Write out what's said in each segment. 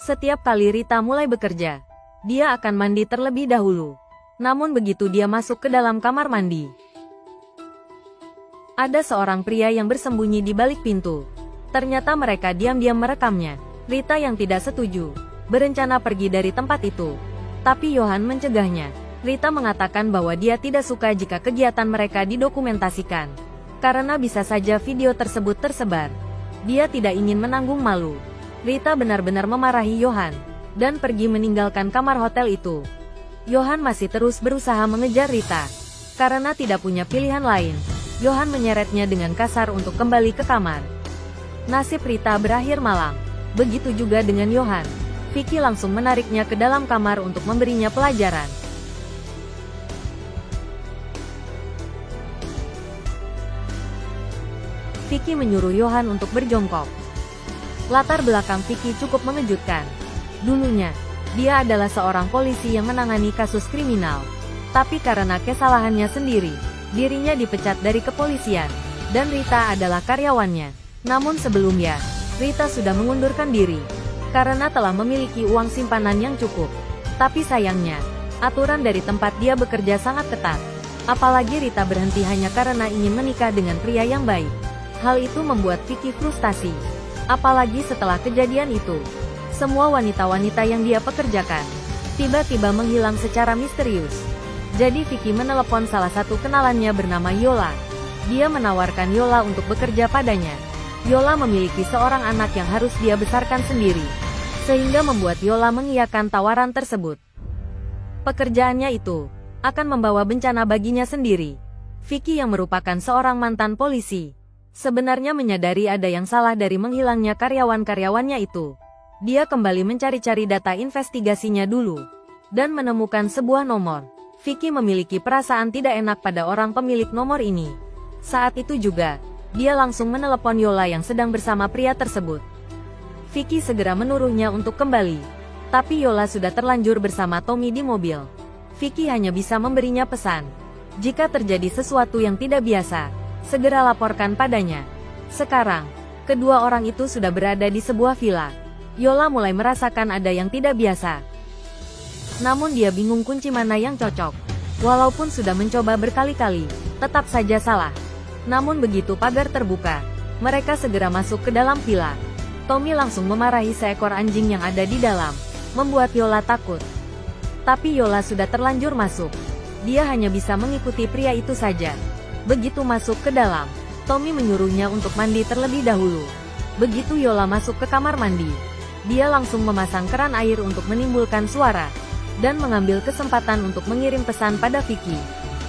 Setiap kali Rita mulai bekerja, dia akan mandi terlebih dahulu. Namun begitu dia masuk ke dalam kamar mandi, ada seorang pria yang bersembunyi di balik pintu. Ternyata mereka diam-diam merekamnya. Rita yang tidak setuju, berencana pergi dari tempat itu. Tapi Johan mencegahnya. Rita mengatakan bahwa dia tidak suka jika kegiatan mereka didokumentasikan, karena bisa saja video tersebut tersebar. Dia tidak ingin menanggung malu. Rita benar-benar memarahi Johan, dan pergi meninggalkan kamar hotel itu. Johan masih terus berusaha mengejar Rita. Karena tidak punya pilihan lain, Johan menyeretnya dengan kasar untuk kembali ke kamar. Nasib Rita berakhir malang. Begitu juga dengan Johan. Vicky langsung menariknya ke dalam kamar untuk memberinya pelajaran. Vicky menyuruh Johan untuk berjongkok. Latar belakang Vicky cukup mengejutkan. Dulunya, dia adalah seorang polisi yang menangani kasus kriminal. Tapi karena kesalahannya sendiri, dirinya dipecat dari kepolisian, dan Rita adalah karyawannya. Namun sebelumnya, Rita sudah mengundurkan diri, karena telah memiliki uang simpanan yang cukup. Tapi sayangnya, aturan dari tempat dia bekerja sangat ketat. Apalagi Rita berhenti hanya karena ingin menikah dengan pria yang baik. Hal itu membuat Vicky frustasi. Apalagi setelah kejadian itu, semua wanita-wanita yang dia pekerjakan tiba-tiba menghilang secara misterius. Jadi Vicky menelepon salah satu kenalannya bernama Yola. Dia menawarkan Yola untuk bekerja padanya. Yola memiliki seorang anak yang harus dia besarkan sendiri, sehingga membuat Yola mengiyakan tawaran tersebut. Pekerjaannya itu akan membawa bencana baginya sendiri. Vicky yang merupakan seorang mantan polisi, sebenarnya menyadari ada yang salah dari menghilangnya karyawan-karyawannya itu. Dia kembali mencari-cari data investigasinya dulu, dan menemukan sebuah nomor. Vicky memiliki perasaan tidak enak pada orang pemilik nomor ini. Saat itu juga, dia langsung menelepon Yola yang sedang bersama pria tersebut. Vicky segera menuruhnya untuk kembali. Tapi Yola sudah terlanjur bersama Tommy di mobil. Vicky hanya bisa memberinya pesan. Jika terjadi sesuatu yang tidak biasa, segera laporkan padanya. Sekarang, kedua orang itu sudah berada di sebuah villa. Yola mulai merasakan ada yang tidak biasa. Namun dia bingung kunci mana yang cocok. Walaupun sudah mencoba berkali-kali, tetap saja salah. Namun begitu pagar terbuka, mereka segera masuk ke dalam villa. Tommy langsung memarahi seekor anjing yang ada di dalam, membuat Yola takut. Tapi Yola sudah terlanjur masuk. Dia hanya bisa mengikuti pria itu saja. Begitu masuk ke dalam, Tommy menyuruhnya untuk mandi terlebih dahulu. Begitu Yola masuk ke kamar mandi, dia langsung memasang keran air untuk menimbulkan suara, dan mengambil kesempatan untuk mengirim pesan pada Vicky.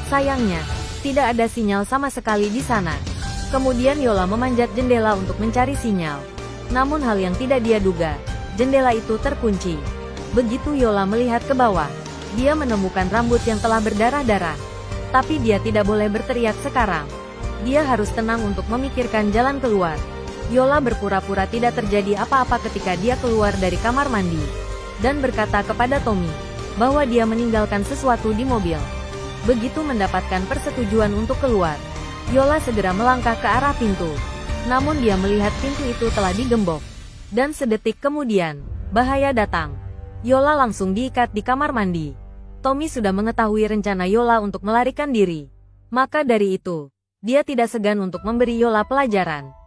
Sayangnya, tidak ada sinyal sama sekali di sana. Kemudian Yola memanjat jendela untuk mencari sinyal. Namun hal yang tidak dia duga, jendela itu terkunci. Begitu Yola melihat ke bawah, dia menemukan rambut yang telah berdarah-darah. Tapi dia tidak boleh berteriak sekarang. Dia harus tenang untuk memikirkan jalan keluar. Yola berpura-pura tidak terjadi apa-apa ketika dia keluar dari kamar mandi, dan berkata kepada Tommy bahwa dia meninggalkan sesuatu di mobil. Begitu mendapatkan persetujuan untuk keluar, Yola segera melangkah ke arah pintu. Namun dia melihat pintu itu telah digembok. Dan sedetik kemudian, bahaya datang. Yola langsung diikat di kamar mandi. Tommy sudah mengetahui rencana Yola untuk melarikan diri. Maka dari itu, dia tidak segan untuk memberi Yola pelajaran.